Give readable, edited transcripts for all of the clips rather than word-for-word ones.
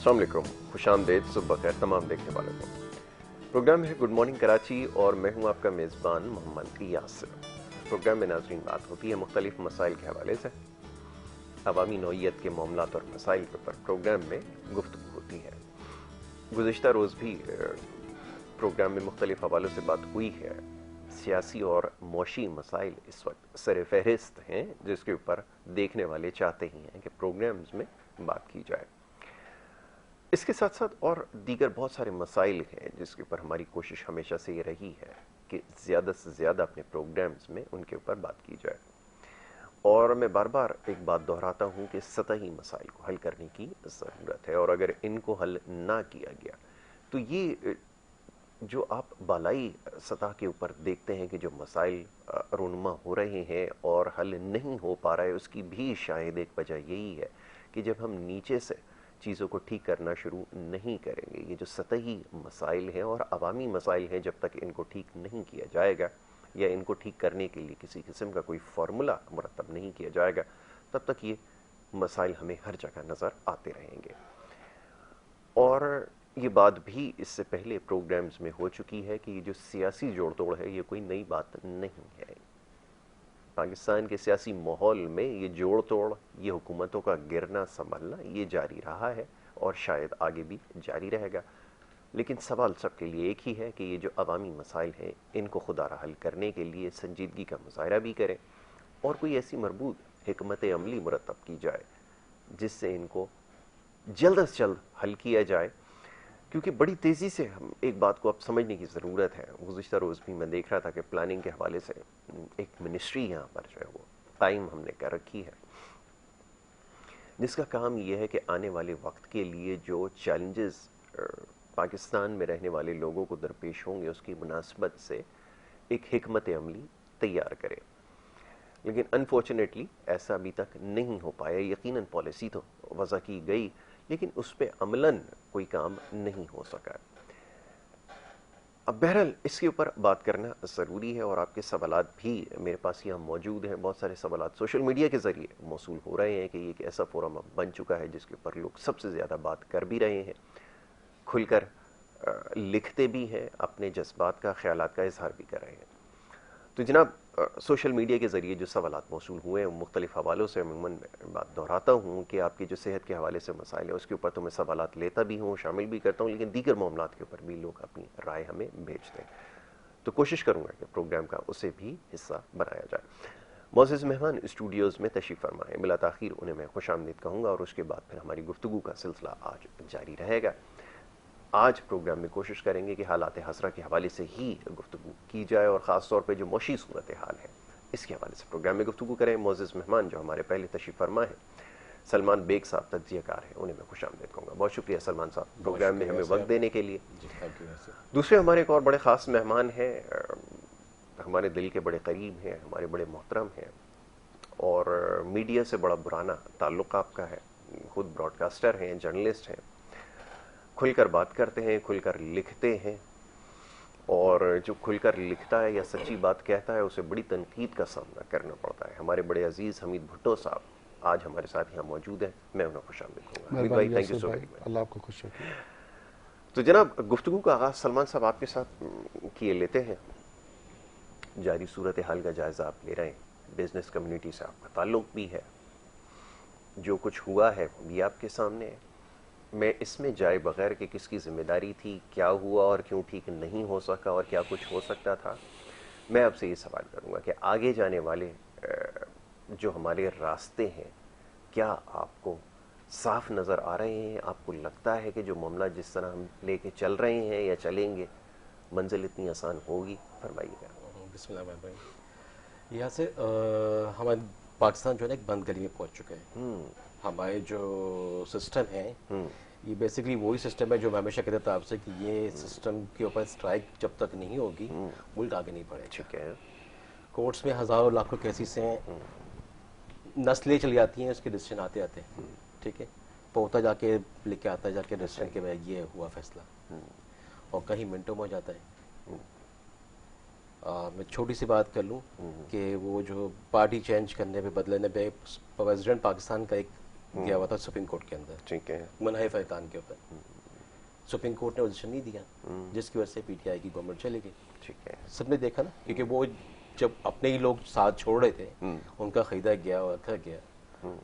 अस्सलाम वालेकुम, खुशामदीद, सुबह खैर तमाम देखने वालों को। प्रोग्राम है गुड मॉर्निंग कराची और मैं हूं आपका मेज़बान मोहम्मद यासिर। प्रोग्राम में नाज़रीन बात होती है मुख्तलिफ मसाइल के हवाले से, अवामी नौइयत के मामलात और मसाइल के ऊपर प्रोग्राम में गुफ्तगू होती है। गुज़िश्ता रोज़ भी प्रोग्राम में मुख्तलिफ हवालों से बात हुई है। सियासी और मौशी मसाइल इस वक्त सर फहरिस्त हैं, जिसके ऊपर देखने वाले चाहते ही हैं कि प्रोग्राम्स में बात की जाए। इसके साथ साथ और दीगर बहुत सारे मसाइल हैं जिसके ऊपर हमारी कोशिश हमेशा से ये रही है कि ज़्यादा से ज़्यादा अपने प्रोग्राम्स में उनके ऊपर बात की जाए। और मैं बार बार एक बात दोहराता हूँ कि सतही मसाइल को हल करने की ज़रूरत है, और अगर इनको हल ना किया गया तो ये जो आप बालाई सतह के ऊपर देखते हैं कि जो मसाइल रूनुमा हो रहे हैं और हल नहीं हो पा रहा है, उसकी भी शायद एक वजह यही है कि जब हम नीचे से चीज़ों को ठीक करना शुरू नहीं करेंगे, ये जो सतही मसाइल हैं और अवामी मसाइल हैं, जब तक इनको ठीक नहीं किया जाएगा या इनको ठीक करने के लिए किसी किस्म का कोई फार्मूला मुरतब नहीं किया जाएगा, तब तक ये मसाइल हमें हर जगह नज़र आते रहेंगे। और ये बात भी इससे पहले प्रोग्राम्स में हो चुकी है कि ये जो सियासी जोड़ तोड़ है ये कोई नई बात नहीं है। पाकिस्तान के सियासी माहौल में ये जोड़ तोड़, ये हुकूमतों का गिरना संभलना, ये जारी रहा है और शायद आगे भी जारी रहेगा। लेकिन सवाल सबके लिए एक ही है कि ये जो अवामी मसाइल हैं, इनको खुदारा हल करने के लिए संजीदगी का मुजाहरा भी करें और कोई ऐसी मरबूत हिकमत अमली मुरतब की जाए जिससे इनको जल्द से जल्द हल किया जाए। क्योंकि बड़ी तेज़ी से हम एक बात को अब समझने की ज़रूरत है। गुज़िश्ता रोज़ भी मैं देख रहा था कि प्लानिंग के हवाले से एक मिनिस्ट्री यहाँ पर जो है वो कायम हमने कर रखी है, जिसका काम ये है कि आने वाले वक्त के लिए जो चैलेंजेस पाकिस्तान में रहने वाले लोगों को दरपेश होंगे, उसकी मुनासबत से एक हिकमत अमली तैयार करे। लेकिन अनफॉर्चुनेटली ऐसा अभी तक नहीं हो पाया। यकीनन पॉलिसी तो वज़ा की गई, लेकिन उस पर अमलन कोई काम नहीं हो सका। अब बहरहाल इसके ऊपर बात करना ज़रूरी है और आपके सवालात भी मेरे पास यहाँ मौजूद हैं। बहुत सारे सवालात सोशल मीडिया के ज़रिए मौसूल हो रहे हैं कि ये एक ऐसा फोरम अब बन चुका है जिसके ऊपर लोग सबसे ज़्यादा बात कर भी रहे हैं, खुलकर लिखते भी हैं, अपने जज्बात का, ख्यालात का इजहार भी कर रहे हैं। तो जनाब, सोशल मीडिया के ज़रिए जो सवालात मौसूल हुए हैं मुख्तलिफ़ हवालों से, अमूमन बात दोहराता हूँ कि आपकी जो सेहत के हवाले से मसाइल है उसके ऊपर तो मैं सवालात लेता भी हूँ, शामिल भी करता हूँ, लेकिन दीगर मामलात के ऊपर भी लोग अपनी राय हमें भेजते हैं। तो कोशिश करूँगा कि प्रोग्राम का उसे भी हिस्सा बनाया जाए। मोअज़्ज़िज़ मेहमान स्टूडियोज़ में तशरीफ़ फरमा है, बिला ताख़ीर उन्हें मैं खुशामदीद कहूँगा और उसके बाद फिर हमारी गुफ्तगू का सिलसिला आज जारी रहेगा। आज प्रोग्राम में कोशिश करेंगे कि हालात हसरा के हवाले से ही गुफ्तगू की जाए और ख़ास तौर पे जो मौशी सूरत हाल है इसके हवाले से प्रोग्राम में गुफ्तगू करें। मोअज़्ज़िज़ मेहमान जो हमारे पहले तशरीफ़ फरमा है सलमान बेग साहब, तज्ज़ियाकार हैं, उन्हें मैं खुशामदीद कहूँगा। बहुत शुक्रिया सलमान साहब प्रोग्राम में हमें वक्त देने के लिए। दूसरे हमारे एक और बड़े ख़ास मेहमान हैं, हमारे दिल के बड़े करीब हैं, हमारे बड़े मोहतरम हैं और मीडिया से बड़ा पुराना ताल्लुक़ आपका है। खुद ब्रॉडकास्टर हैं, जर्नलिस्ट हैं, खुलकर बात करते हैं, खुलकर लिखते हैं और जो खुलकर लिखता है या सच्ची बात कहता है उसे बड़ी तनकीद का सामना करना पड़ता है। हमारे बड़े अजीज़ हमीद भुट्टो साहब आज हमारे साथ यहाँ मौजूद हैं, मैं उन्हें खुशामदीद कहूँगा। हमीद भाई, thank you so very much. अल्लाह आपको खुश रखे। तो जनाब, गुफ्तगू का आगाज़ सलमान साहब आपके साथ किए लेते हैं। जारी सूरत हाल का जायज़ा आप ले रहे हैं, बिज़नेस कम्युनिटी से आपका ताल्लुक़ भी है, जो कुछ हुआ है वो भी आपके सामने है। मैं इसमें जाए बगैर कि किसकी ज़िम्मेदारी थी, क्या हुआ और क्यों ठीक नहीं हो सका और क्या कुछ हो सकता था, मैं आपसे ये सवाल करूँगा कि आगे जाने वाले जो हमारे रास्ते हैं, क्या आपको साफ नज़र आ रहे हैं? आपको लगता है कि जो मामला जिस तरह हम लेके चल रहे हैं या चलेंगे, मंजिल इतनी आसान होगी? फरमाइएगा। बिस्मिल्लाह भाई, यहाँ से हमारे पाकिस्तान जो है ना एक बंद गली में पहुँच चुका है। हमारे जो सिस्टम है ये बेसिकली वही सिस्टम है जो मैं हमेशा कहता था आपसे कि ये सिस्टम के ऊपर स्ट्राइक जब तक नहीं होगी मुल्क आगे नहीं बढ़ेगा। ठीक है। कोर्ट्स में हज़ारों लाखों केसेस हैं, नस्लें चली जाती हैं, उसके डिसीजन आते आते हैं, ठीक है, पोता जाके लेके आता है जाके डिसीजन के बाद ये हुआ फैसला और कहीं मिनटों में हो जाता है। मैं छोटी सी बात कर लूँ कि वो जो पार्टी चेंज करने पे बदलने पे प्रेसिडेंट पाकिस्तान का एक गया हुआ था सुप्रीम कोर्ट के अंदर, ठीक है, मनहय फैतान के ऊपर। सुप्रीम कोर्ट ने पोजीशन नहीं दिया, जिसकी वजह से पीटीआई की गवर्नमेंट चली गई। ठीक है, सबने देखा ना, क्योंकि वो जब अपने ही लोग साथ छोड़ रहे थे, उनका खरीदा गया और रखा गया,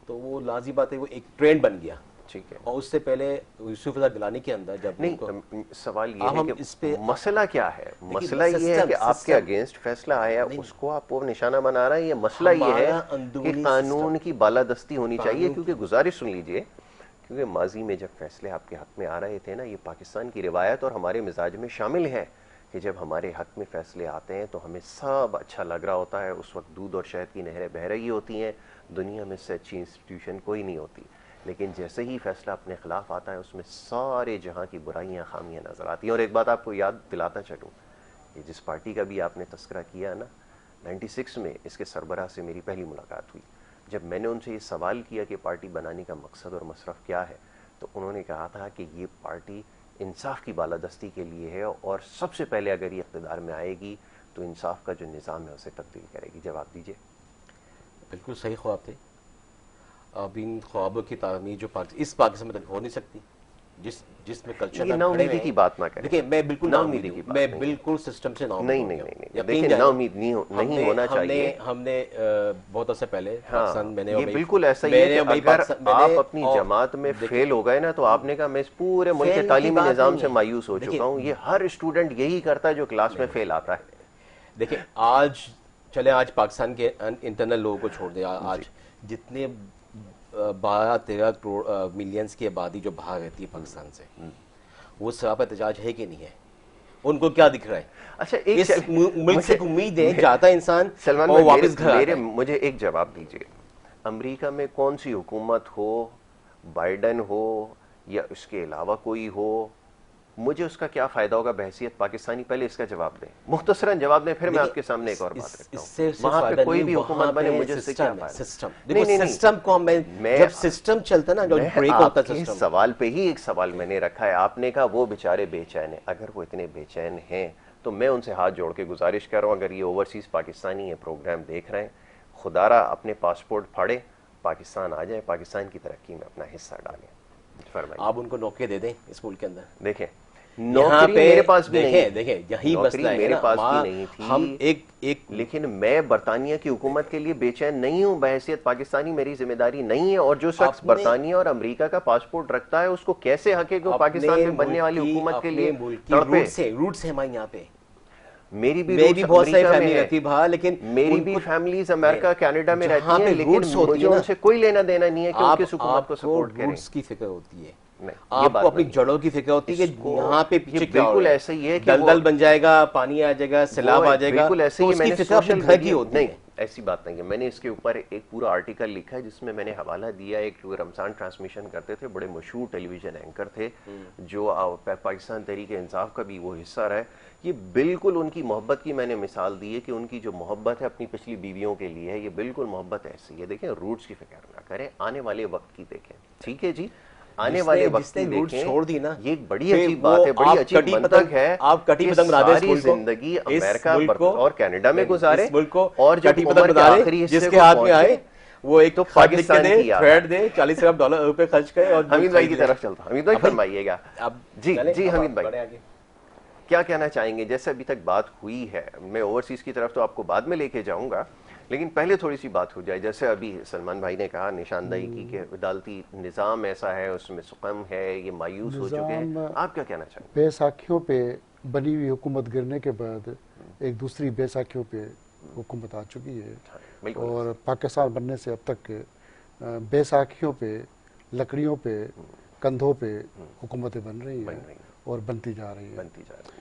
तो वो लाजी बात है, वो एक ट्रेंड बन गया। ठीक है। और उससे पहले यूसुफ रज़ा गिलानी के अंदर जब नहीं, सवाल ये है कि इस पे मसला क्या है? मसला ये है कि आपके अगेंस्ट फैसला आया, उसको आप वो निशाना बना रहे हैं। ये मसला ये है कि कानून की बालादस्ती होनी चाहिए। क्योंकि गुजारिश सुन लीजिए, क्योंकि माजी में जब फैसले आपके हक में आ रहे थे ना, ये पाकिस्तान की रिवायत और हमारे मिजाज में शामिल है कि जब हमारे हक में फैसले आते हैं तो हमें सब अच्छा लग रहा होता है। उस वक्त दूध और शहद की नहरें बह रही होती हैं, दुनिया में से अच्छी इंस्टीट्यूशन कोई नहीं होती। लेकिन जैसे ही फैसला अपने खिलाफ आता है, उसमें सारे जहां की बुराइयां, खामियां नजर आती हैं। और एक बात आपको याद दिलाता चलूं, कि जिस पार्टी का भी आपने तस्करा किया ना, 96 में इसके सरबराह से मेरी पहली मुलाकात हुई। जब मैंने उनसे ये सवाल किया कि पार्टी बनाने का मकसद और मसरफ क्या है, तो उन्होंने कहा था कि ये पार्टी इंसाफ की बालादस्ती के लिए है, और सबसे पहले अगर ये इक़्तिदार में आएगी तो इंसाफ का जो निज़ाम है उसे तब्दील करेगी। जवाब दीजिए। बिल्कुल सही ख्वाब थे। अब इन ख्वाबों की तामीर जो इस पाकिस्तान में तक हो नहीं सकती, जिसमें कल्चर ये नाउमीदी की बात ना करें। देखिए, मैं बिल्कुल नाउमीदी की बात मैं बिल्कुल सिस्टम से नहीं, देखिए, नाउमीद नहीं होना चाहिए। हमने बहुत अर्से पहले हाँ, ये बिल्कुल ऐसा ही है कि अगर आप अपनी जमात में फेल हो गए ना, तो आपने कहा मैं इस पूरे मुल्क के तालीमी निज़ाम से मायूस हो चुका हूँ। ये हर स्टूडेंट यही करता है जो क्लास में फेल आता है। देखिए, आज पाकिस्तान के इंटरनल लोगों को छोड़ दे, आज जितने 12-13 करोड़ मिलियंस की आबादी जो बाहर रहती है पाकिस्तान से, वो सरापा एहतजाज है कि नहीं है? उनको क्या दिख रहा है? अच्छा, इस मुल्क से उम्मीद है, जाता इंसान सलमान और वापस घर आता है। मुझे एक जवाब दीजिए। अमेरिका में कौन सी हुकूमत हो, बाइडन हो या उसके अलावा कोई हो, मुझे उसका क्या फायदा होगा बहसियत पाकिस्तानी? पहले इसका जवाब दें, मुख्तसरन जवाब दें, फिर मैं आपके सामने एक और बात रखता हूं। वहां पे कोई भी हुकूमत बने, मुझे इससे क्या फायदा? सिस्टम को जब सिस्टम चलता ना, जो ब्रेक होता है सिस्टम। सवाल पे ही एक सवाल मैंने रखा है। आपने कहा वो बेचारे बेचैन है। अगर वो इतने बेचैन हैं तो मैं उनसे हाथ जोड़ के गुजारिश कर रहा हूं, अगर ये ओवरसीज पाकिस्तानी ये प्रोग्राम देख रहे हैं, खुदारा अपने पासपोर्ट फाड़े, पाकिस्तान आ जाए, पाकिस्तान की तरक्की में अपना हिस्सा डालें। फरमाइए। आप उनको नौकरी दे दें इस मुल्क के अंदर। देखें, नौकरी मेरे पास भी नहीं है। देखें, यही मसला है मेरे ना, पास भी नहीं थी। हम एक लेकिन मैं बरतानिया की हुकूमत के लिए बेचैन नहीं हूं। बहैसियत पाकिस्तानी मेरी जिम्मेदारी नहीं है। और जो शख्स बरतानिया और अमेरिका का पासपोर्ट रखता है, उसको कैसे हक है कि वो पाकिस्तान में बनने वाली हुकूमत के लिए तड़पे? रूट से हमारे यहाँ पे मेरी भी बहुत सारी फैमिली रहती है, लेकिन मेरी भी फैमिलीज अमेरिका कनाडा में रहती हैं, लेकिन मुझे उनसे कोई लेना देना नहीं है कि उनकी हुकूमत को सपोर्ट करें। रूट्स की फिक्र होती है, आपको अपनी जड़ों की फिक्र होती है कि यहाँ पे पीछे क्या बिल्कुल ऐसा ही है कि दलदल बन जाएगा, पानी आ जाएगा, सैलाब आ जाएगा, बिल्कुल ऐसे ही। मैंने सोशल घर की होती है। ऐसी बात नहीं है। मैंने इसके ऊपर एक पूरा आर्टिकल लिखा है जिसमें मैंने हवाला दिया। एक रमजान ट्रांसमिशन करते थे, बड़े मशहूर टेलीविजन एंकर थे, जो पाकिस्तान तहरीक इंसाफ का भी वो हिस्सा रहे। ये बिल्कुल उनकी मोहब्बत की मैंने मिसाल दी है कि उनकी जो मोहब्बत है अपनी पिछली बीवियों के लिए है, ये बिल्कुल मोहब्बत ऐसी है। देखें, रूट्स की फिक्र ना करें, आने वाले वक्त की देखें। ठीक है जी, आने वाले वक्त की देखें। छोड़ दी ना, ये एक बड़ी अजीब बात है, बड़ी अजीब मंतक है। आप कटी पतंग बना दें, सारी जिंदगी अमेरिका और कनाडा में गुजारे, और जब उम्र के आखिरी हिस्से जिसके हाथ में आए वो एक तो पाकिस्तान दे, थ्रेड दे, $40,000 खर्च करे। और हमीद भाई की तरफ चलता हूं। हमीद भाई फरमाइएगा। जी हमीद भाई, क्या कहना चाहेंगे? जैसे अभी तक बात हुई है, मैं ओवरसीज की तरफ तो आपको बाद में लेके जाऊंगा, लेकिन पहले थोड़ी सी बात हो जाए। जैसे अभी सलमान भाई ने कहा, निशानदही की कि अदालती निज़ाम ऐसा है, उसमें सुकम है, ये मायूस हो चुके हैं। आप क्या कहना चाहेंगे? बैसाखियों पे बनी हुई हुकूमत गिरने के बाद एक दूसरी बैसाखियों पे हुकूमत आ चुकी है, और पाकिस्तान बनने से अब तक बैसाखियों पे, लकड़ियों पे, कंधों पे हुकूमतें बन रही हैं और बनती जा रही है।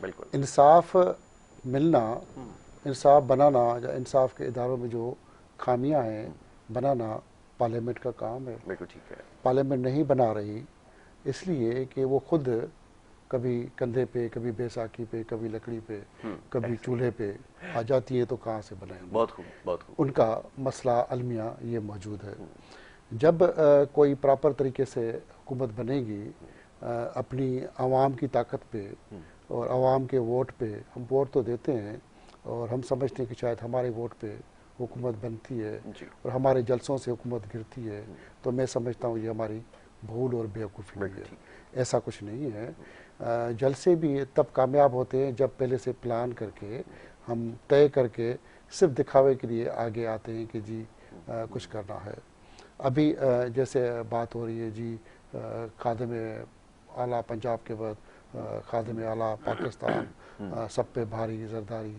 बिल्कुल। इंसाफ मिलना, इंसाफ बनाना, या इंसाफ के इदारों में जो खामियां हैं बनाना पार्लियामेंट का काम है। बिल्कुल ठीक है। पार्लियामेंट नहीं बना रही इसलिए कि वो खुद कभी कंधे पे, कभी बैसाखी पे, कभी लकड़ी पे, कभी चूल्हे पे आ जाती है, तो कहाँ से बनाएंगे? बहुत खूब, बहुत खूब। उनका मसला अलमिया ये मौजूद है। जब कोई प्रॉपर तरीके से हुकूमत बनेगी अपनी आवाम की ताकत पे और आवाम के वोट पे, हम वोट तो देते हैं और हम समझते हैं कि शायद हमारे वोट पे हुकूमत बनती है और हमारे जलसों से हुकूमत गिरती है, तो मैं समझता हूँ ये हमारी भूल और बेवकूफ़ी है। ऐसा कुछ नहीं है। जलसे भी तब कामयाब होते हैं जब पहले से प्लान करके हम तय करके सिर्फ दिखावे के लिए आगे आते हैं कि जी कुछ करना है। अभी जैसे बात हो रही है जी खादिम आला पंजाब के बाद खादिम आला पाकिस्तान, सब पे भारी जरदारी,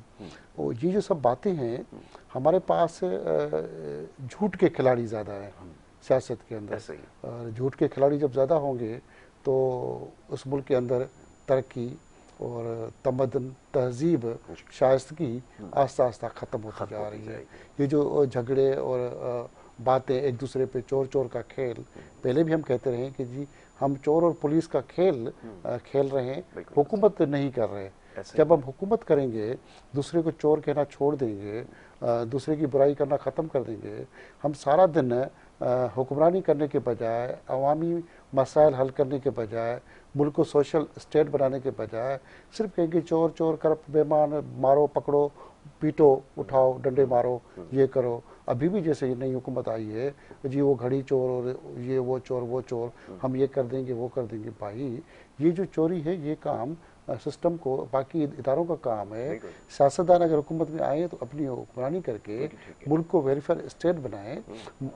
और ये जो सब बातें हैं, हमारे पास झूठ के खिलाड़ी ज़्यादा हैं सियासत के अंदर। झूठ के खिलाड़ी जब ज़्यादा होंगे तो उस मुल्क के अंदर तरक्की और तमदन, तहजीब, शाइस्तगी आस्ता आस्ता ख़त्म होती जा रही है। ये जो झगड़े और बातें, एक दूसरे पे चोर चोर का खेल, पहले भी हम कहते रहे कि जी हम चोर और पुलिस का खेल खेल रहे हैं, हुकूमत नहीं कर रहे। जब हम हुकूमत करेंगे, दूसरे को चोर कहना छोड़ देंगे, दूसरे की बुराई करना ख़त्म कर देंगे, हम सारा दिन हुक्मरानी करने के बजाय, अवामी मसाइल हल करने के बजाय, मुल्क को सोशल स्टेट बनाने के बजाय सिर्फ कहेंगे चोर चोर करप्ट बेमान, मारो पकड़ो पीटो उठाओ डंडे मारो, ये करो। अभी भी जैसे ये नई हुकूमत आई है जी, वो घड़ी चोर और ये वो चोर वो चोर, हम ये कर देंगे वो कर देंगे। भाई ये जो चोरी है ये काम सिस्टम को, बाकी इदारों का काम है। सियासतदान अगर हुकूमत में आए तो अपनी हुक्मरानी करके मुल्क को वेलफेयर स्टेट बनाएं।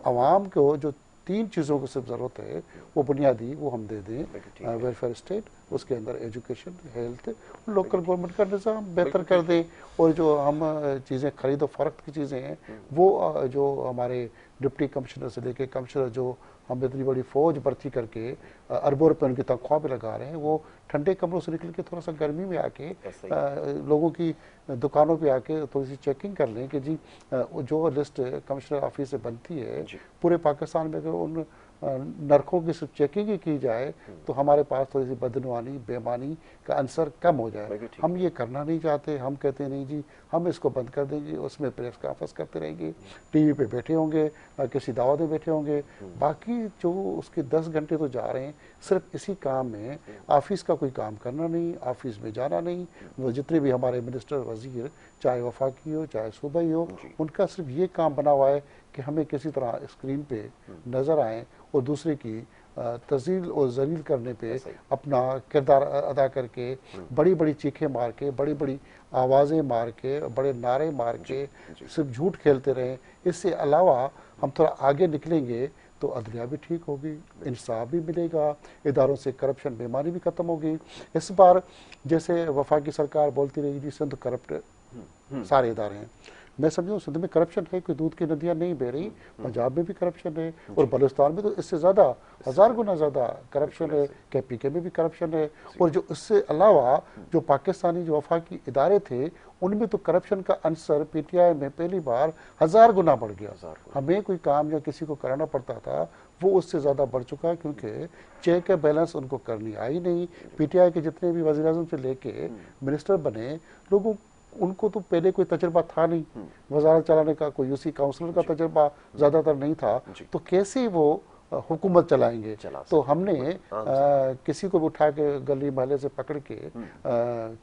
आवाम को जो 3 चीज़ों की सिर्फ ज़रूरत है वो बुनियादी, वो हम दे दें। वेलफेयर स्टेट, उसके अंदर एजुकेशन, हेल्थ, लोकल गवर्नमेंट का निज़ाम बेहतर कर दें, और जो हम चीज़ें खरीदो फरोख्त की चीज़ें हैं वो जो हमारे डिप्टी कमिश्नर से लेके कमिश्नर जो हम इतनी बड़ी फौज भर्ती करके अरबों रुपये उनकी तनख्वाह पे लगा रहे हैं, वो ठंडे कमरों से निकल के थोड़ा सा गर्मी में आके लोगों की दुकानों पे आके थोड़ी सी चेकिंग कर लें कि जी जो लिस्ट कमिश्नर ऑफिस से बनती है पूरे पाकिस्तान में, अगर उन नरखों की सिर्फ चेकिंग ही की जाए तो हमारे पास थोड़ी सी बदनवानी बेमानी का अंसर कम हो जाए। हम ये करना नहीं चाहते। हम कहते नहीं जी हम इसको बंद कर देंगे, उसमें प्रेस कॉन्फ्रेंस करते रहेंगे, टीवी पे बैठे होंगे, किसी दावत में बैठे होंगे, बाकी जो उसके 10 घंटे तो जा रहे हैं सिर्फ इसी काम में। ऑफिस का कोई काम करना नहीं, ऑफिस में जाना नहीं। वो जितने भी हमारे मिनिस्टर वजीर, चाहे वफाकी हो चाहे सूबाई हो, उनका सिर्फ ये काम बना हुआ है कि हमें किसी तरह स्क्रीन पे नज़र आए और दूसरे की तज़ील और जलील करने पे अपना किरदार अदा करके, बड़ी बड़ी चीखें मार के, बड़ी बड़ी आवाज़ें मार के, बड़े नारे मार के सिर्फ झूठ खेलते रहें। इससे अलावा हम थोड़ा आगे निकलेंगे तो अदलिया भी ठीक होगी, इंसाफ भी मिलेगा, इदारों से करप्शन बेमारी भी ख़त्म होगी। इस बार जैसे वफाकी सरकार बोलती रही जी सिंध करप्ट सारे इदारे हैं, मैं समझूँ सिंध में करप्शन है, कोई दूध की नदियाँ नहीं बह रही। पंजाब में भी करप्शन है और बलूचिस्तान में तो इससे ज़्यादा 1000 गुना ज़्यादा करप्शन है। KPK में भी करप्शन है। और जो इससे अलावा जो पाकिस्तानी जो वफाकी इदारे थे उनमें तो करप्शन का अंसर PTI में पहली बार 1000 गुना बढ़ गया। हमें कोई काम या किसी को कराना पड़ता था वो उससे ज़्यादा बढ़ चुका है, क्योंकि चेक का बैलेंस उनको करनी आई नहीं। PTI के जितने भी वज़ीर आज़म से लेके मिनिस्टर बने लोगों, उनको तो पहले कोई तजर्बा था नहीं, वजारत चलाने का कोई UC काउंसलर का तजर्बा ज़्यादातर नहीं था, तो कैसे वो हुकूमत चलाएंगे। तो हमने किसी को भी उठा के गली महल्ले से पकड़ के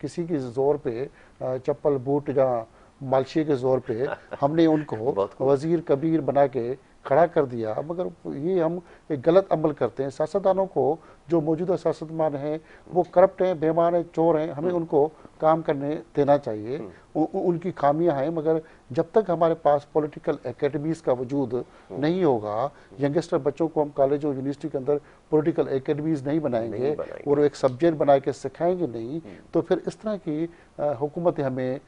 किसी की जोर पे चप्पल बूट या मालशी के जोर पे हमने उनको वजीर कबीर बना के खड़ा कर दिया। मगर ये हम एक गलत अमल करते हैं। सियासतदानों को, जो मौजूदा सियासतदान हैं वो करप्ट हैं, बेईमान हैं, चोर हैं, हमें उनको काम करने देना चाहिए। उनकी खामियां हैं, मगर जब तक हमारे पास पॉलिटिकल एकेडमीज़ का वजूद नहीं होगा, यंगस्टर बच्चों को हम कॉलेज और यूनिवर्सिटी के अंदर पॉलिटिकल एकेडमीज़ नहीं बनाएंगे और एक सब्जेक्ट बना के सिखाएंगे नहीं, तो फिर इस तरह की हुकूमतें हमें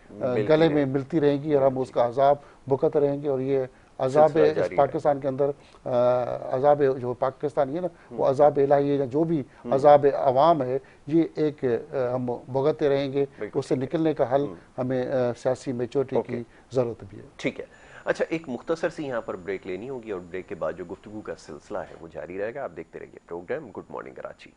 गले में मिलती रहेंगी और हम उसका अजाब भुगत रहेंगे। और ये अजाब इस पाकिस्तान के अंदर अजाब जो पाकिस्तानी है ना, वो अजाब इलाही है, जो भी अजाब अवाम है, ये एक हम भुगतते रहेंगे। उससे निकलने का हल हमें सियासी मैच्योरिटी की ज़रूरत भी है। ठीक है। अच्छा, एक मुख्तसर सी यहाँ पर ब्रेक लेनी होगी और ब्रेक के बाद जो गुफ्तगू का सिलसिला है वो जारी रहेगा। आप देखते रहिए programme good morning Karachi.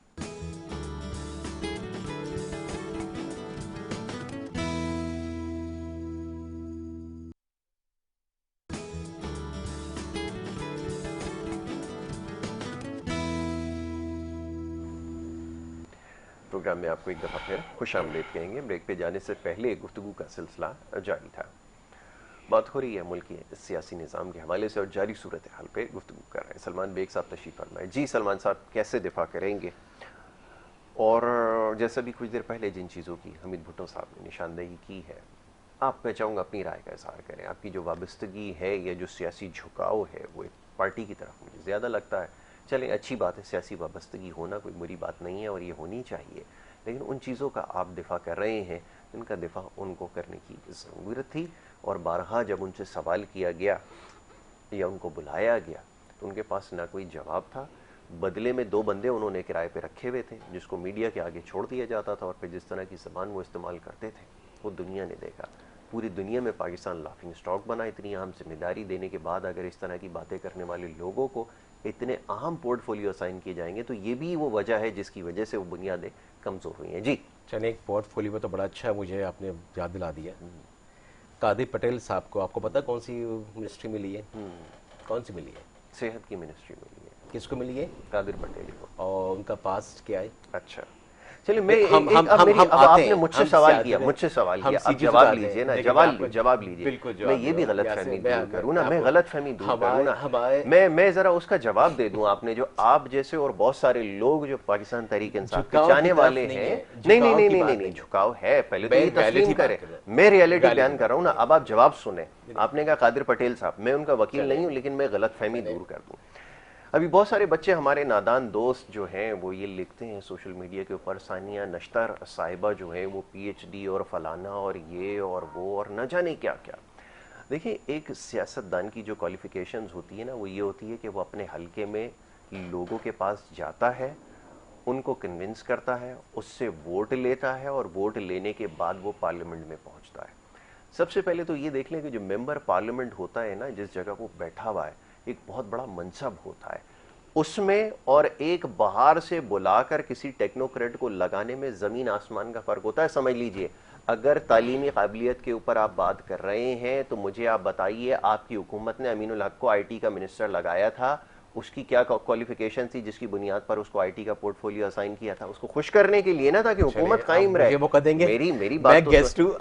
Programme में आपको एक दफ़ा फिर खुश आमदीद कहेंगे। ब्रेक पे जाने से पहले गुफ्तगू का सिलसिला जारी था। بات ہو رہی ہے ملک کے سیاسی نظام کے حوالے سے اور جاری صورتحال پہ گفتگو کر رہے ہیں سلمان بیگ صاحب تشریف فرمائے. جی سلمان صاحب کیسے دفاع کریں گے؟ اور جیسا بھی کچھ دیر پہلے جن چیزوں کی حمید بھٹو صاحب نے نشاندہی کی ہے، آپ میں چاہوں گا اپنی رائے کا اظہار کریں. آپ کی جو وابستگی ہے یا جو سیاسی جھکاؤ ہے وہ ایک پارٹی کی طرف مجھے زیادہ لگتا ہے. چلیں اچھی بات ہے، سیاسی وابستگی ہونا کوئی بری بات نہیں ہے اور یہ ہونی چاہیے، لیکن ان چیزوں کا آپ دفاع کر رہے ہیں جن کا دفاع ان کو کرنے کی ضرورت تھی. اور بارہا جب ان سے سوال کیا گیا یا ان کو بلایا گیا تو ان کے پاس نہ کوئی جواب تھا. بدلے میں 2 بندے انہوں نے کرائے پہ رکھے ہوئے تھے جس کو میڈیا کے آگے چھوڑ دیا جاتا تھا، اور پھر جس طرح کی زبان وہ استعمال کرتے تھے وہ دنیا نے دیکھا. پوری دنیا میں پاکستان لافنگ اسٹاک بنا. اتنی اہم ذمہ داری دینے کے بعد اگر اس طرح کی باتیں کرنے والے لوگوں کو اتنے اہم پورٹ فولیو اسائن کیے جائیں گے تو یہ بھی وہ وجہ ہے جس کی وجہ سے وہ بنیادیں کمزور ہوئی ہیں. جی چلیں، ایک پورٹ فولیو تو بڑا اچھا ہے، مجھے آپ نے یاد دلا دیا. قادر پٹیل صاحب کو آپ کو پتا کون سی منسٹری ملی ہے؟ کون سی ملی ہے؟ صحت کی منسٹری ملی ہے. کس کو ملی ہے؟ قادر پٹیل کو. اور ان کا پاسٹ کیا ہے؟ اچھا چلیے میں آپ نے مجھ سے سوال کیا اب جواب لیجیے نا، جواب لیجیے. میں یہ بھی غلط فہمی دور کروں نا، میں غلط فہمی دور کروں نا، میں ذرا اس کا جواب دے دوں. آپ نے جو آپ جیسے اور بہت سارے لوگ جو پاکستان تحریک انصاف کے چاہنے والے ہیں، نہیں جھکاؤ ہے، پہلے تو یہ تسلیم کریں. میں ریئلٹی بیان کر رہا ہوں نا. اب آپ جواب سنیں. آپ نے کہا قادر پٹیل صاحب، میں ان کا وکیل نہیں ہوں لیکن میں غلط فہمی دور کر دوں. ابھی بہت سارے بچے ہمارے نادان دوست جو ہیں وہ یہ لکھتے ہیں سوشل میڈیا کے اوپر، ثانیہ نشتر صاحبہ جو ہیں وہ پی ایچ ڈی اور فلانا اور یہ اور وہ اور نہ جانے کیا کیا. دیکھیں ایک سیاستدان کی جو کوالیفیکیشنز ہوتی ہے نا وہ یہ ہوتی ہے کہ وہ اپنے حلقے میں لوگوں کے پاس جاتا ہے، ان کو کنونس کرتا ہے، اس سے ووٹ لیتا ہے اور ووٹ لینے کے بعد وہ پارلیمنٹ میں پہنچتا ہے. سب سے پہلے تو یہ دیکھ لیں کہ جو ممبر پارلیمنٹ ہوتا ہے نا، جس جگہ وہ بیٹھا ہوا ہے، ایک بہت بڑا منصب ہوتا ہے اس میں، اور ایک باہر سے بلا کر کسی ٹیکنوکریٹ کو لگانے میں زمین آسمان کا فرق ہوتا ہے. سمجھ لیجئے اگر تعلیمی قابلیت کے اوپر آپ بات کر رہے ہیں تو مجھے آپ بتائیے آپ کی حکومت نے امین الحق کو آئی ٹی کا منسٹر لگایا تھا، اس کی کیا کوالیفیکیشن تھی جس کی بنیاد پر اس کو آئی ٹی کا پورٹ فولیو اسائن کیا تھا؟ اس کو خوش کرنے کے لیے نا، تاکہ حکومت قائم رہے. میری بات تو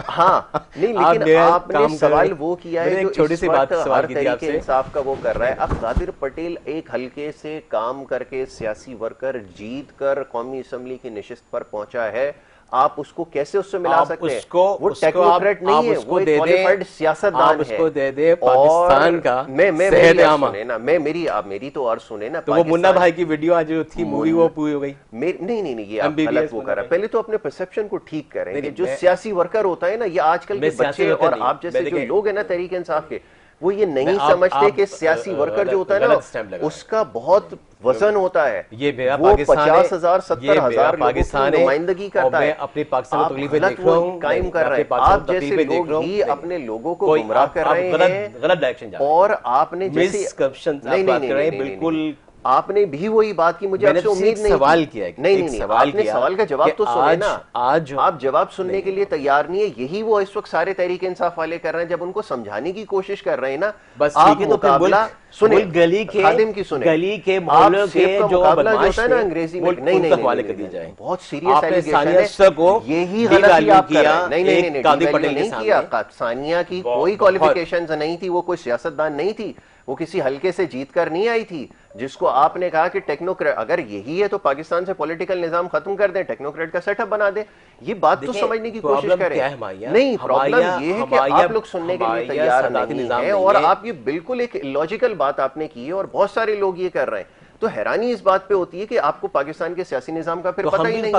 ہاں نہیں، لیکن آپ نے سوال وہ کیا ہے جو اس وقت ہر تحریک انصاف کا وہ کر رہا ہے. اب قادر پٹیل ایک حلقے سے کام کر کے سیاسی ورکر جیت کر قومی اسمبلی کی نشست پر پہنچا ہے، آپ اس کو کیسے اس سے ملا سکتے ہیں؟ وہ ٹیکنوکریٹ نہیں ہے، وہ ایک کوالیفائڈ سیاستدان ہے. پاکستان کا میری تو اور سنیں نا. تو وہ منا بھائی کی ویڈیو آج جو تھی مووی وہ پوری ہو گئی. نہیں یہ آپ غلط وہ کر رہا ہے. پہلے تو اپنے پرسپشن کو ٹھیک کریں. جو سیاسی ورکر ہوتا ہے نا، یہ آج کل کے بچے اور آپ جیسے جو لوگ ہیں نا تحریک انصاف کے، وہ یہ نہیں سمجھتے کہ سیاسی ورکر جو ہوتا ہے نا اس کا بہت وزن ہوتا ہے. وہ 50,000 70,000 لوگوں کی نمائندگی کرتا ہے. آپ غلط وہ قائم کر رہے ہیں. آپ جیسے لوگ ہی اپنے لوگوں کو گمراہ کر رہے ہیں. اور آپ نے بالکل آپ نے بھی وہی بات کی. مجھے آپ سے امید نہیں سوال کیا ہے. نہیں آپ نے سوال کا جواب تو سنے نا. آج آپ جواب سننے کے لیے تیار نہیں ہے. یہی وہ اس وقت سارے تحریک انصاف والے کر رہے ہیں جب ان کو سمجھانے کی کوشش کر رہے ہیں نا. بس آپ مقابلہ سنیں، گلی کے محلوں کے جو بدماش ہے نا انگریزی میں، نہیں بہت سیریس ایلیگیشن ہے. یہی غلطی آپ کر رہے ہیں. نہیں نہیں کیا. ثانیہ کی کوئی کوالیفیکیشنز نہیں تھی، وہ کوئی سیاستدان نہیں تھی، وہ کسی حلقے سے جیت کر نہیں آئی تھی جس کو آپ نے کہا کہ ٹیکنوکریٹ. اگر یہی ہے تو پاکستان سے پولیٹیکل نظام ختم کر دیں، ٹیکنوکریٹ کا سیٹ اپ بنا دیں. یہ بات تو سمجھنے کی کوشش کریں. نہیں پرابلم یہ ہے کہ آپ لوگ سننے کے لیے تیار نہیں ہیں، اور آپ یہ بالکل ایک لاجیکل بات آپ نے کی ہے اور بہت سارے لوگ یہ کر رہے ہیں. تو حیرانی اس بات پہ ہوتی ہے کہ آپ کو پاکستان کے سیاسی نظام کا پھر پتہ ہی نہیں.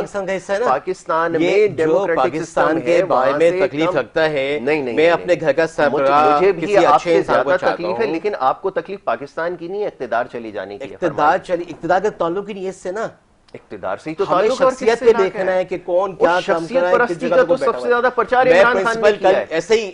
پاکستان میں ڈیموکریٹک سسٹم ہے، بارے میں تکلیف رکھتا ہے. میں اپنے گھر کا سربراہ مجھے بھی آپ سے زیادہ تکلیف ہے، لیکن آپ کو تکلیف پاکستان کی نہیں ہے، اقتدار چلی جانے کی. اقتدار کا تعلق ہی نہیں ہے اس سے نا. اقتدار سے ہی تو تعلق ہے. شخصیت پہ دیکھنا ہے کہ کون کیا کام کر رہا ہے. شخصیت پرستی کا تو سب سے زیادہ پرچار عمران خان نے کیا ہے. ایسے ہی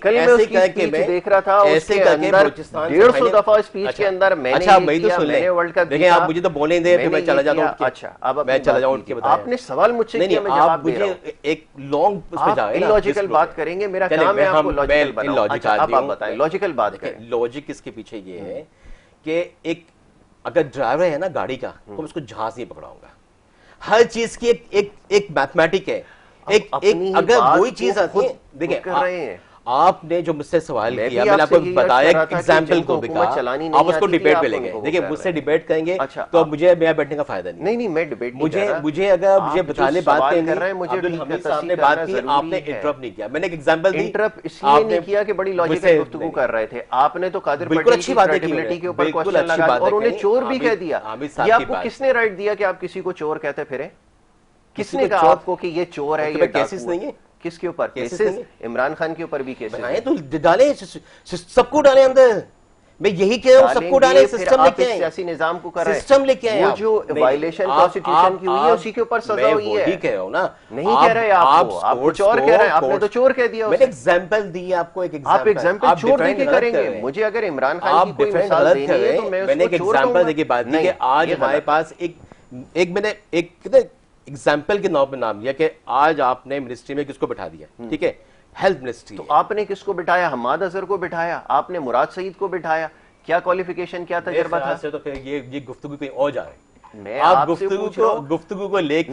دیکھ رہا تھا اس کے اندر 150 دفعہ اسپیچ کے اندر میں نے کیا، میں نے ورلڈ کپ دیکھیں. آپ مجھے تو بولیں دیں پھر میں چلا جاتا ہوں. اچھا اب میں چلا جاؤں. آپ نے سوال مجھ سے کیا، میں جواب دے رہا ہوں. ایک لانگ اس پہ جائے نا، لاجیکل بات کریں گے. میرا کام ہے آپ کو لاجیکل بناؤں. اچھا اب آپ بتائیں لاجیکل بات کریں. لاجک اس کے پیچھے یہ ہے کہ ایک اگر ڈرائیور ہے نا گاڑی کا، تو اس کو جہاز نہیں پکڑاؤں گا. ہر چیز کی ایک میتھمیٹک ہے. اگر وہی چیز آتی ہے، دیکھیں آپ نے جو مجھ سے سوال کیا میں نے آپ کو بتایا ایگزامپل کو بھی کہا آپ اس کو ڈیبیٹ پہ لے گئے. دیکھیں مجھ سے ڈیبیٹ کریں گے تو مجھے یہاں بیٹھنے کا فائدہ نہیں. میں ڈیبیٹ مجھے اگر مجھے بتانے بات کریں عبدالحمید صاحب نے بات کی آپ نے انٹرپٹ نہیں کیا. میں نے ایک ایگزامپل دی. انٹرپٹ اس لیے نہیں کیا کہ بڑی لاجیکل گفتگو کر رہے تھے آپ نے تو قادر پٹیل کی کریڈیبلٹی کے اوپر کوسچن لگایا اور انہیں چور بھی کہہ دیا. یہ آپ کو کس نے رائٹ دیا کہ آپ کسی کو چور کہتے پھریں؟ کس نے کہا آپ کو کہ یہ چور ہے؟ یہ کیسز نہیں ہے. کس کے اوپر کیسز؟ عمران خان کے اوپر بھی کیسز ہیں تو ڈالیں سب کو ڈالیں اندر. میں یہی کہہ رہا ہوں سب کو ڈالیں. سسٹم لے کے آئیں. سیاسی نظام کو کر رہے ہیں. سسٹم لے کے آئیں. وہ جو وائلیشن کانسٹیٹیوشن کی ہوئی ہے اسی کے اوپر سزا ہوئی ہے. میں وہی کہہ رہا ہوں نا. نہیں کہہ رہے آپ کو. آپ کچھ اور کہہ رہے ہیں. آپ نے تو چور کہہ دیا. میں نے ایگزامپل دی آپ کو. ایک آپ ایگزامپل چور دے کے کریں گے. مجھے اگر عمران خان کی کوئی مثال دینی ہے تو میں نے ایک ایگزامپل دے کے بات کی کہ آج ہمارے پاس ایک میں نے ایک ایگزامپل کے نام پہ نام لیا کہ آج آپ نے منسٹری میں کس کو بٹھا دیا. ٹھیک ہے ہیلتھ منسٹری. تو آپ نے کس کو بٹھایا؟ حماد اظہر کو بٹھایا. آپ نے مراد سعید کو بٹھایا. کیا کوالیفیکیشن کیا تجربہ تھا؟ تو پھر یہ گفتگو کہیں اور جا رہے ہیں. آپ گفتگو کو لے کے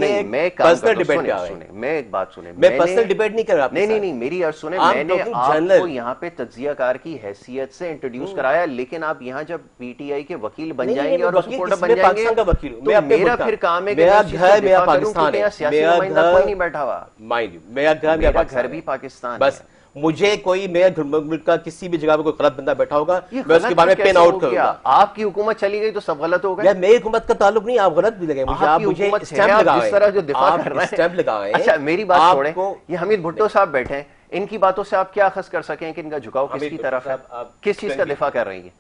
پرسنل ڈیبیٹ پہ آ رہے ہیں. میں ایک بات سنیں. میں پرسنل ڈیبیٹ نہیں کر رہا. نہیں میری عرض سنیں. میں نے آپ کو یہاں پہ تجزیہ کار کی حیثیت سے انٹروڈیوس کرایا لیکن آپ یہاں جب پی ٹی آئی کے وکیل بن جائیں گے اور سپورٹر بن جائیں گے تو میرا پھر کام ہے کہ میرا گھر میرا پاکستان ہے. سیاسی نمائندہ کوئی نہیں بیٹھا ہوا. میرا گھر بھی پاکستان. بس مجھے کوئی میرا ملک کا کسی بھی جگہ پہ کوئی غلط بندہ بیٹھا ہوگا میں اس کے بارے میں پین آؤٹ کروں گا. آپ کی حکومت چلی گئی تو سب غلط ہو گئے. یار میری حکومت کا تعلق نہیں. آپ غلط بھی لگے مجھے. آپ مجھے اسٹیمپ لگا رہے ہیں. جس طرح جو دفاع کر رہے ہیں اسٹیمپ لگا رہے ہیں. اچھا میری بات چھوڑیں. یہ حمید بھٹو صاحب بیٹھے ہیں. ان کی باتوں سے آپ کیا اخذ کر سکیں کہ ان کا جھکاؤ کس کی طرف ہے؟ کس چیز کا دفاع کر رہی ہے؟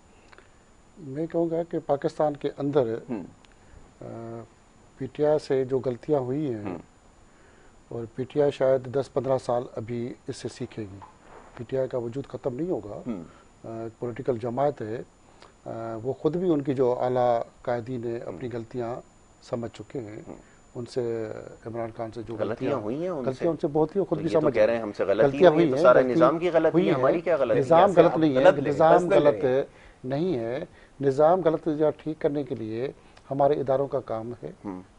میں کہوں گا کہ پاکستان کے اندر پی ٹی آئی سے جو غلطیاں ہوئی ہیں اور پی ٹی آئی شاید 10-15 سال ابھی اس سے سیکھے گی. پی ٹی آئی کا وجود ختم نہیں ہوگا. پولیٹیکل جماعت ہے. وہ خود بھی ان کی جو اعلیٰ قائدین نے اپنی غلطیاں سمجھ چکے ہیں. ان سے عمران خان سے جو غلطیاں ہوئی ہیں غلطیاں ان سے بہت ہی خود بھی سمجھ کہہ رہے ہیں. ہم سے غلطیاں ہوئی ہیں. سارا نظام کی غلطی ہے. ہماری کیا غلطی ہے؟ نظام غلط نہیں ہے. نظام غلط نہیں ہے. نظام غلط ٹھیک کرنے کے لیے ہمارے اداروں کا کام ہے.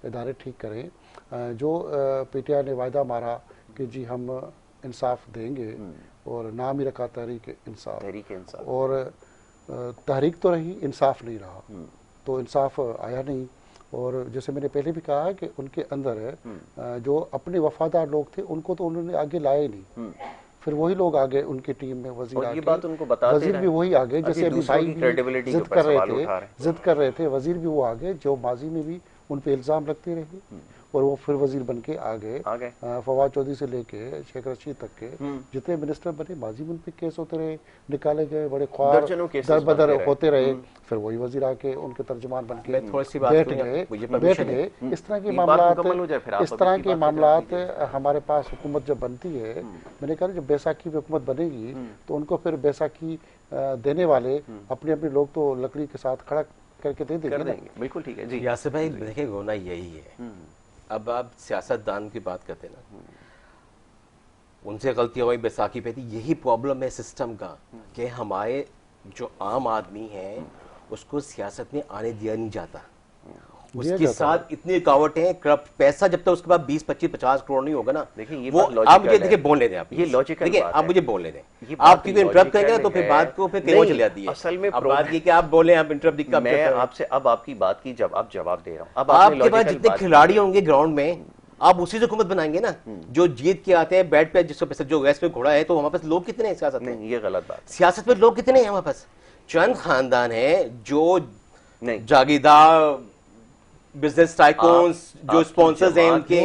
ادارے ٹھیک کریں. جو پی ٹی آئی نے وعدہ مارا کہ جی ہم انصاف دیں گے اور نام ہی رکھا تحریک انصاف اور تحریک تو رہی انصاف نہیں رہا. تو انصاف آیا نہیں. اور جیسے میں نے پہلے بھی کہا کہ ان کے اندر جو اپنے وفادار لوگ تھے ان کو تو انہوں نے آگے لائے نہیں. پھر وہی لوگ آگے ان کی ٹیم میں وزیر بھی وہی آگے جیسے ابھی بھائی ضد کر رہے تھے. وزیر بھی وہ آگے جو ماضی میں بھی ان پہ الزام لگتے رہے اور وہ پھر وزیر بن کے آگے. فواد چودھری سے لے کے شیخ رشید تک کے جتنے منسٹر بنے ماضی میں ان پہ کیس ہوتے رہے. نکالے گئے بڑے خوار در بدر ہوتے رہے. پھر وہی وزیر آ کے ان کے ترجمان بن کے بیٹھ گئے. اس طرح کے معاملات ہمارے پاس حکومت جب بنتی ہے. میں نے کہا جب بیساکھی پہ حکومت بنے گی تو ان کو پھر بیساکھی دینے والے اپنے اپنے لوگ تو لکڑی کے ساتھ کھڑا کر کے دے دیں گے. بالکل ٹھیک ہے جی. یاسر بھائی دیکھیں ہونا یہی ہے. اب آپ سیاست دان کی بات کرتے نا ان سے غلطیاں ہوئی بیساکھی پہ تھی. یہی پرابلم ہے سسٹم کا کہ ہمارے جو عام آدمی ہیں اس کو سیاست میں آنے دیا نہیں جاتا. اس کے ساتھ اتنی رکاوٹیں کرپٹ پیسہ جب تک اس کے بعد 20-25-50 کروڑ نہیں ہوگا نا. آپ مجھے دیکھیں بول لے دیں. آپ یہ لاجیکل دیکھیں آپ مجھے بول لے دیں. آپ کیونکہ انٹرپٹ کریں گے تو پھر بات کو پھر کہیں اور چلی جاتی ہے. اصل میں اب بات یہ کہ آپ بولیں آپ انٹرپٹ کا میں آپ سے اب آپ کی بات کی جب جواب دے رہا ہوں. اب آپ کے پاس جتنے کھلاڑی ہوں گے گراؤنڈ میں آپ اسی سے حکومت بنائیں گے نا. جو جیت کے آتے ہیں بیٹ پہ جس کو جو ویسٹ پہ گھوڑا ہے تو ہمارے پاس لوگ کتنے ہیں سیاست میں؟ یہ غلط بات. سیاست میں لوگ کتنے ہیں ہمارے پاس؟ چند خاندان ہیں جو جاگیردار بزنس ٹائکونز جو سپانسرز ہیں ان کے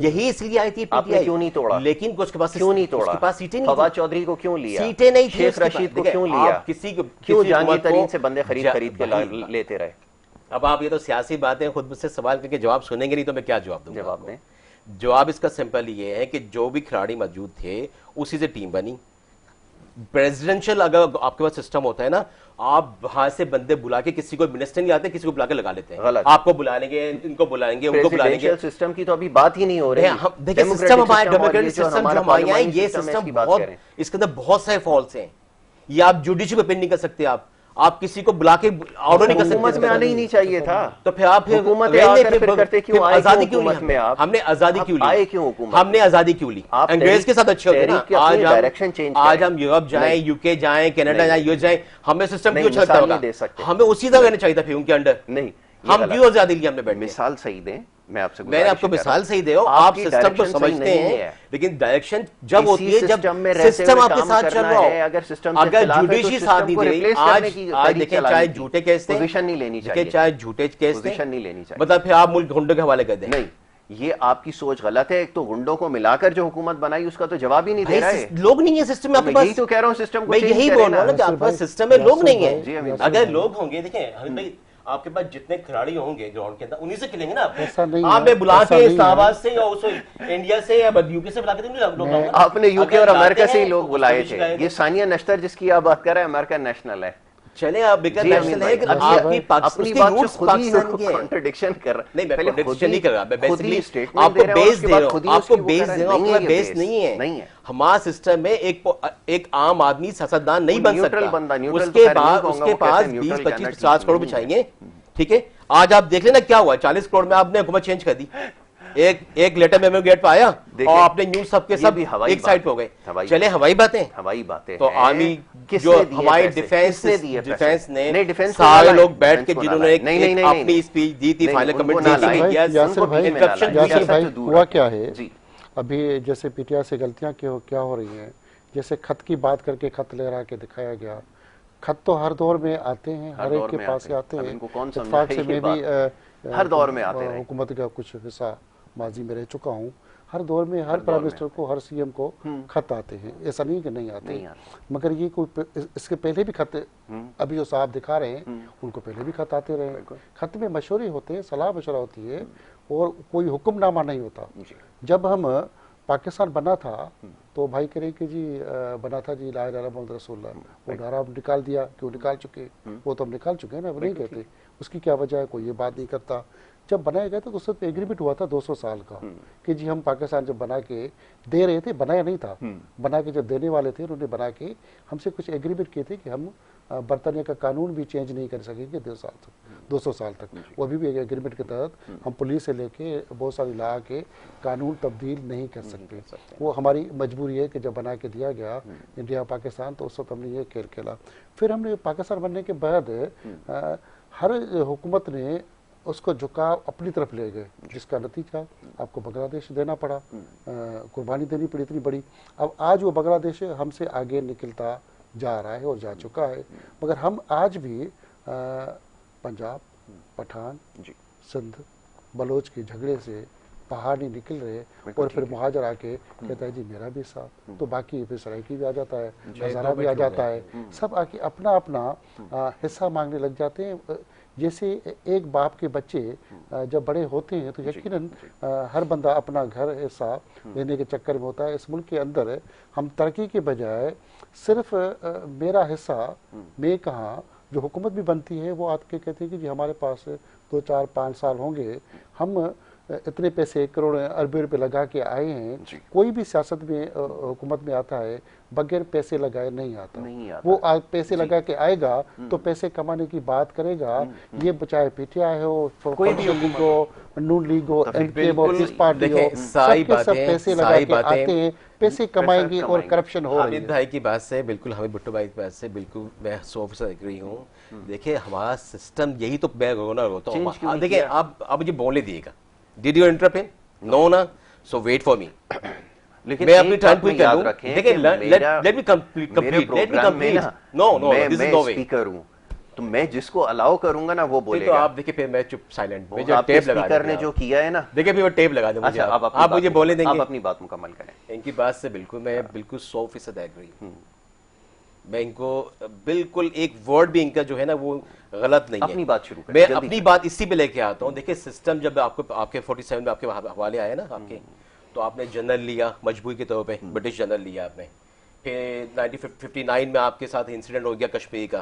یہی اس لیے آئی تھی پی ٹی آئی. کیوں نہیں توڑا؟ لیکن اس کے پاس کیوں نہیں توڑا؟ اس کے پاس سیٹیں نہیں. فواد چودھری کو کیوں لیا؟ سیٹیں نہیں. شیخ رشید کو کیوں لیا؟ کسی کو کیوں جہانگیر سے بندے خرید کے لیتے رہے؟ اب آپ یہ تو سیاسی باتیں خود مجھ سے سوال کر کے جواب سنیں گے نہیں تو میں کیا جواب دوں؟ جواب دیں. جواب اس کا سمپل یہ ہے کہ جو بھی کھلاڑی موجود تھے اسی سے ٹیم بنی. پریزیڈنشل اگر آپ کے پاس سسٹم ہوتا ہے نا آپ باہر سے بندے بلا کے کسی کو منسٹر نہیں آتے کسی کو بلا کے لگا لیتے ہیں. آپ کو بلا لیں گے ان کو بلائیں گے ان کو بلائیں گے. سسٹم کی تو ابھی بات ہی نہیں ہو رہی. دیکھیں سسٹم ہمارا ڈیموکریٹک سسٹم جو ہمارے یہاں ہے یہ سسٹم بہت اس کے اندر بہت سارے فالٹس ہیں. یہ آپ جوڈیشری پہ پن نہیں کر سکتے. آپ کسی کو بلا کے آرڈر نہیں کر سکتے. حکومت میں آنا ہی نہیں چاہیے تھا. تو پھر آپ حکومت کرتے کیوں آئے آزادی کیوں لی؟ ہم نے آزادی کیوں لی؟ آئے کیوں حکومت؟ ہم نے آزادی کیوں لی؟ انگریز کے ساتھ اچھے ہوتے ہیں. آج ہم یورپ جائیں, یو کے جائیں, کینیڈا جائیں, یو جائیں, ہمیں سسٹم کیوں اچھا لگتا ہوگا؟ ہمیں اسی طرح رہنا چاہیے تھا پھر ان کے انڈر. نہیں, ہم کیوں آزادی لی؟ ہم نے بیٹھ کے مثال صحیح دیں. میں آپ کو مثال صحیح دے ہوں, آپ سسٹم کو سمجھتے ہیں, لیکن ڈائریکشن جب ہوتی ہے جب سسٹم آپ کے ساتھ چل رہا ہو. اگر جوڈیشی ساتھ نہیں دے رہی, آج دیکھیں چاہے جھوٹے کیس تھے, چاہے جھوٹے کیس تھے, مطلب پھر آپ ملک گنڈوں کے حوالے کر دیں. نہیں, یہ آپ کی سوچ غلط ہے. ایک تو گنڈوں کو ملا کر جو حکومت بنائی اس کا تو جواب ہی نہیں دے رہا ہے. لوگ نہیں ہے سسٹم میں آپ کے پاس. یہی تو کہہ رہا ہوں, سسٹم کو یہی بول رہا ہوں نا کہ آپ کے پاس سسٹم میں لوگ نہیں ہیں. اگر لوگ ہوں گے, دیکھیں آپ کے پاس جتنے کھلاڑی ہوں گے گراؤنڈ کے اندر, انہی سے کھیلیں گے نا. آپ نے بلا کے اسلام آباد سے یا انڈیا سے یا یو کے سے بلا کے, آپ نے یو کے اور امریکہ سے ہی لوگ بلائے تھے. یہ ثانیہ نشتر جس کی آپ بات کر رہے ہیں, امریکن نیشنل ہے. چلیں آپ بیکر نیشنل ہے کہ آپ کی اپنی بات سے خود ہی کنٹرڈکشن کر رہا ہے. نہیں, میں کنٹرڈکشن نہیں کر رہا, میں بیسیکلی آپ کو بیس دے رہا ہوں. آپ کو بیس دے رہا ہوں, آپ کا بیس نہیں ہے. ہمارا سسٹم میں ایک عام آدمی سیاستدان نہیں بن سکتا. اس کے پاس 20-25-50 کروڑ بچائیں گے, ٹھیک ہے. آج آپ دیکھ لینا کیا ہوا, 40 کروڑ میں آپ نے حکومت چینج کر دی. ایک لیٹر میمو گیٹ پہ آیا اور آپ نے نیوز سب کے سب ایک سائڈ پہ ہو گئے. چلے ہوائی باتیں تو آرمی جو ہماری ڈیفینس نے سارے لوگ بیٹھ کے جنہوں نے اپنی اسپیچ دی تھی فائنل کمنٹ. ہوا کیا ہے ابھی جیسے پی ٹی آئی سے غلطیاں کیا ہو رہی ہیں, جیسے خط کی بات کر کے خط لہرا کے دکھایا گیا. خط تو ہر دور میں آتے ہیں, ہر ایک کے پاس آتے ہیں. اتفاق سے میں بھی ہر دور میں آتے ہیں, حکومت کا کچھ حصہ ماضی میں رہ چکا ہوں. ہر دور میں ہر پرائم منسٹر کو, ہر سی ایم کو خط آتے ہیں, ایسا نہیں کہ نہیں آتے. مگر یہ کوئی اس کے پہلے بھی خط ابھی جو صاحب دکھا رہے ہیں ان کو پہلے بھی خط آتے رہے. خط میں مشورے ہوتے ہیں, صلاح مشورہ ہوتی ہے, اور کوئی حکم نامہ نہیں ہوتا. جب ہم پاکستان بنا تھا تو بھائی کہہ رہے کہ جی بنا تھا جی لا الہ الا اللہ محمد رسول اللہ, وہ نعرہ ہم نکال دیا, کیوں نکال چکے, وہ تو ہم نکال چکے ہیں نا, وہ نہیں کہتے. اس کی کیا وجہ ہے, کوئی یہ بات نہیں کرتا. جب بنایا گیا تھا تو اس وقت ایگریمنٹ ہوا تھا 200 سال کا کہ جی ہم پاکستان جب بنا کے دے رہے تھے, بنایا نہیں تھا, بنا کے جب دینے والے تھے انہوں نے بنا کے ہم سے کچھ ایگریمنٹ کیے تھے کہ ہم برطانیہ کا قانون بھی چینج نہیں کر سکیں گے 200 سال تک. وہ ابھی بھی ایگریمنٹ کے تحت ہم پولیس سے لے کے بہت ساری لا کے قانون تبدیل نہیں کر سکتے. وہ ہماری مجبوری ہے کہ جب بنا کے دیا گیا انڈیا پاکستان تو اس وقت ہم نے یہ کھیل کھیلا. پھر ہم نے پاکستان بننے کے بعد ہر حکومت نے اس کو جھکاؤ اپنی طرف لے گئے, جس کا نتیجہ آپ کو بنگلہ دیش دینا پڑا, قربانی دینی پڑی اتنی بڑی. اب آج وہ بنگلہ دیش ہم سے آگے نکلتا جا رہا ہے اور جا چکا ہے. مگر ہم آج بھی پنجاب, پٹھان, سندھ, بلوچ کے جھگڑے سے باہر نہیں نکل رہے, اور پھر مہاجر آ کے کہتا ہے جی میرا بھی ساتھ, تو باقی پھر سرائکی بھی آ جاتا ہے, ہزارہ بھی آ جاتا ہے, سب آ کے اپنا اپنا حصہ مانگنے لگ جاتے ہیں. جیسے ایک باپ کے بچے جب بڑے ہوتے ہیں تو یقیناً ہر بندہ اپنا گھر حصہ لینے کے چکر میں ہوتا ہے. اس ملک کے اندر ہم ترقی کے بجائے صرف میرا حصہ میں کہاں, جو حکومت بھی بنتی ہے وہ آ کے کہتے ہیں کہ جی ہمارے پاس 2-4-5 سال ہوں گے, ہم اتنے پیسے 1 کروڑ اربوں روپے لگا کے آئے ہیں. کوئی بھی سیاست میں حکومت میں آتا ہے بغیر پیسے لگائے نہیں آتا. وہ پیسے لگا کے آئے گا تو پیسے کمانے کی بات کرے گا. یہ چاہے پی ٹی آئی ہو, کوئی بھی لیگ ہو, نون لیگ ہو, ایم کے ہو, پیس پارٹی ہو, سب کے سب پیسے لگا کے آتے ہیں, پیسے کمائیں گے اور کرپشن ہو رہی ہے. حامد بھائی کی بات سے بالکل, حامد بھٹو بھائی کی بات سے بالکل میں 100% ایگری ہوں. دیکھیں ہمارا سسٹم یہی تو بے گنا ہوتا ہوں. دیکھیں آپ مجھے بولنے دیے گا, ڈیڈ یو انٹرپین, نو نا, سو ویٹ فار می. لیکن میں اپنی ٹائم پوری کر لوں. دیکھیں لیٹ می کمپلیٹ, نو دس از نو وے. اسپیکر ہوں تو میں جس کو الاؤ کروں گا نا وہ بولے گا. تو آپ دیکھیں پھر میں چپ سائلنٹ, مجھے ٹیپ لگا دیں. نے جو کیا ہے نا, دیکھیں پھر وہ ٹیپ لگا دیں مجھے, آپ مجھے بولنے دیں گے. آپ اپنی بات مکمل کریں. ان کی بات سے بالکل میں بالکل 100% ایگری ہوں. میں ان کو بالکل ایک ورڈ بھی ان کا جو ہے نا وہ غلط نہیں ہے. اپنی بات شروع کریں. میں اپنی بات اسی پہ لے کے آتا ہوں. دیکھیں سسٹم جب آپ کے 47 میں آپ کے حوالے آئے نا آپ کے, تو آپ نے جنرل لیا مجبوری کے طور پہ, برٹش جنرل لیا آپ نے. پھر 1959 میں آپ کے ساتھ انسیڈنٹ ہو گیا کشمیر کا,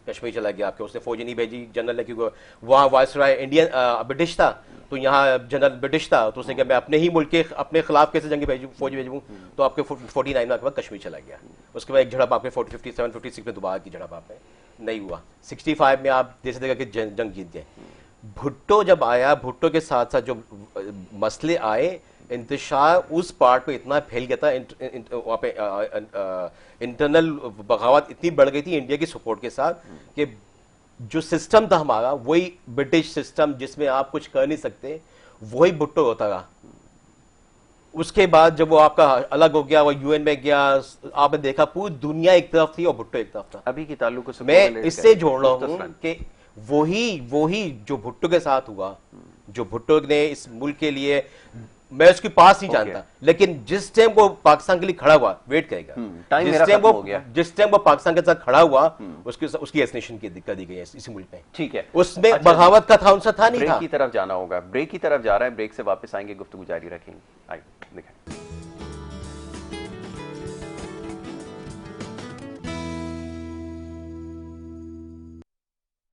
کشمیر چلا گیا آپ کے, اس نے فوجی نہیں بھیجی جنرل نے, کیونکہ وہاں وائسرائے انڈین برٹش تھا تو یہاں جنرل برٹش تھا, تو اس نے کہا میں اپنے ہی ملک کے اپنے خلاف کیسے جنگی فوجی بھیجوں, تو آپ کے 49 میں آپ کے بعد کشمیر چلا گیا. اس کے بعد ایک جھڑپ آپ کے 57-56 میں دوبارہ کی جھڑپ آپ نے. नहीं हुआ। 65 में आप जैसे देखा कि जंग जीत गए। भुट्टो जब आया, भुट्टो के साथ साथ जो मसले आए, इंतशार उस पार्ट में इतना फैल गया था, वहाँ पे इंटरनल बगावत इतनी बढ़ गई थी इंडिया की सपोर्ट के साथ कि जो सिस्टम था हमारा वही ब्रिटिश सिस्टम जिसमें आप कुछ कर नहीं सकते, वही भुट्टो होता रहा। उसके बाद जब वो आपका अलग हो गया, वो यूएन में गया, आपने देखा पूरी दुनिया एक तरफ थी और भुट्टो एक तरफ था। अभी की ताल्लुक से मैं इससे जोड़ रहा हूँ कि वही जो भुट्टो के साथ हुआ, जो भुट्टो ने इस मुल्क के लिए, मैं उसके पास नहीं जानता, लेकिन जिस टाइम वो पाकिस्तान के लिए खड़ा हुआ, वेट करेगा, जिस टाइम वो पाकिस्तान के साथ खड़ा हुआ, उसकी एसनेशन कर दी गई इसी मुल्क में। ठीक है, उसमें बगावत का था, उनसे था नहीं था। ब्रेक की तरफ जाना होगा, ब्रेक की तरफ जा रहा है, ब्रेक से वापस आएंगे, गुफ्तगू जारी रखेंगे। आइए देखें।